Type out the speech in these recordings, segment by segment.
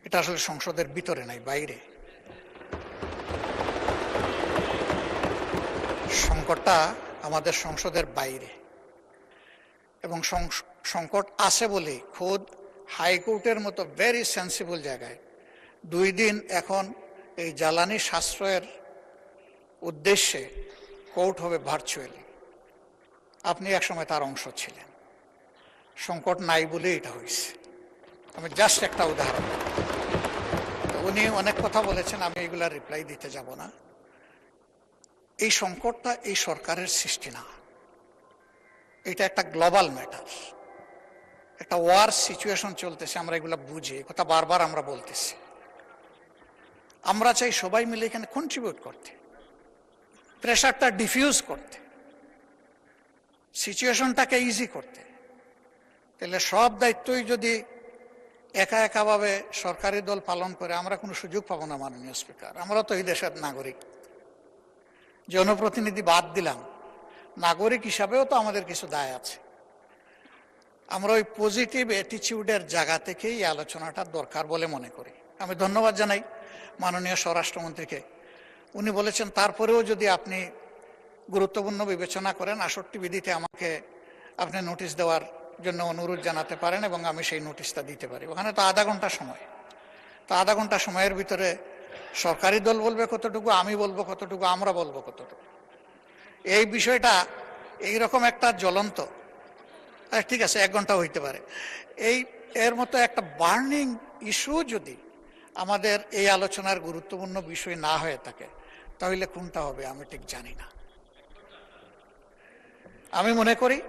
এটা আসলে সংসদের ভিতরে নাই, বাইরে। সংকটটা আমাদের সংসদের বাইরে, এবং সংকট আছে বলে খোদ হাইকোর্টের মতো ভেরি সেন্সিবল জায়গায় 2 দিন এখন এই জ্বালানি সাশ্রয়ের উদ্দেশ্যে কোর্ট হবে ভার্চুয়ালি। আপনি একসময় তার অংশ ছিলেন। সংকট নাই বলে এটা হয়েছে। আমি জাস্ট একটা উদাহরণ। উনি অনেক কথা বলেছেন, আমি এগুলা রিপ্লাই দিতে যাব না। এই সংকটটা এই সরকারের সৃষ্টি না, এটা একটা গ্লোবাল ম্যাটার, একটা ওয়ার সিচুয়েশন চলতেছে। আমরা এগুলা বুঝি, কথা বারবার আমরা বলতেছি। আমরা চাই সবাই মিলে এখানে কন্ট্রিবিউট করতে, প্রেশারটা ডিফিউজ করতে, সিচুয়েশনটাকে ইজি করতে। তাহলে সব দায়িত্বই যদি একা একাভাবে সরকারি দল পালন করে, আমরা কোনো সুযোগ পাবো না। মাননীয় স্পিকার, আমরা তো এই দেশের নাগরিক। জনপ্রতিনিধি বাদ দিলাম, নাগরিক হিসাবেও তো আমাদের কিছু দায় আছে। আমরা ওই পজিটিভ অ্যাটিটিউডের জায়গা থেকেই এই আলোচনাটা দরকার বলে মনে করি। আমি ধন্যবাদ জানাই মাননীয় স্বরাষ্ট্রমন্ত্রীকে। উনি বলেছেন তারপরেও যদি আপনি গুরুত্বপূর্ণ বিবেচনা করেন, ৬৮ বিধিতে আমাকে আপনি নোটিশ দেওয়ার জন্য অনুরোধ জানাতে পারেন এবং আমি সেই নোটিশটা দিতে পারি। ওখানে তো আধা ঘন্টা সময়। তো আধা ঘন্টা সময়ের ভিতরে সরকারি দল বলবে কতটুকু, আমি বলবো কতটুকু, আমরা বলবো কতটুকু। এই বিষয়টা এইরকম একটা জ্বলন্ত, ঠিক আছে 1 ঘন্টা হইতে পারে, এর মতো একটা বার্নিং ইস্যু যদি আমাদের এই আলোচনার গুরুত্বপূর্ণ বিষয় না হয়ে থাকে, তাহলে কোনটা হবে আমি ঠিক জানি না। আমি মনে করি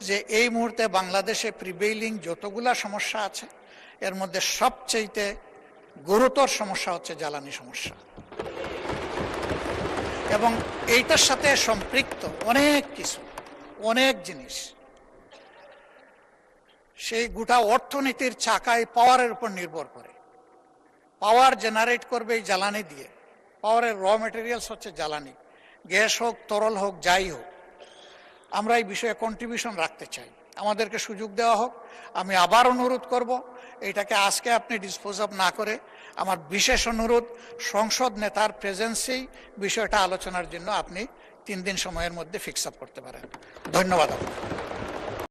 যে এই মুহূর্তে বাংলাদেশে প্রিভেইলিং যতগুলা সমস্যা আছে, এর মধ্যে সবচেয়ে গুরুতর সমস্যা হচ্ছে জ্বালানি সমস্যা, এবং এইটার সাথে সম্পৃক্ত অনেক কিছু, অনেক জিনিস। সেই গোটা অর্থনীতির চাকায় পাওয়ারের উপর নির্ভর করে। পাওয়ার জেনারেট করবে এই জ্বালানি দিয়ে। পাওয়ারের র মেটেরিয়ালস হচ্ছে জ্বালানি, গ্যাস হোক, তরল হোক, যাই হোক। আমরা এই বিষয়ে কন্ট্রিবিউশন রাখতে চাই, আমাদেরকে সুযোগ দেওয়া হোক। আমি আবার অনুরোধ করব, এটাকে আজকে আপনি ডিসপোজ অফ না করে, আমার বিশেষ অনুরোধ, সংসদ নেতার প্রেজেন্সেই বিষয়টা আলোচনার জন্য আপনি 3 দিন সময়ের মধ্যে ফিক্স আপ করতে পারেন। ধন্যবাদ আপনাকে।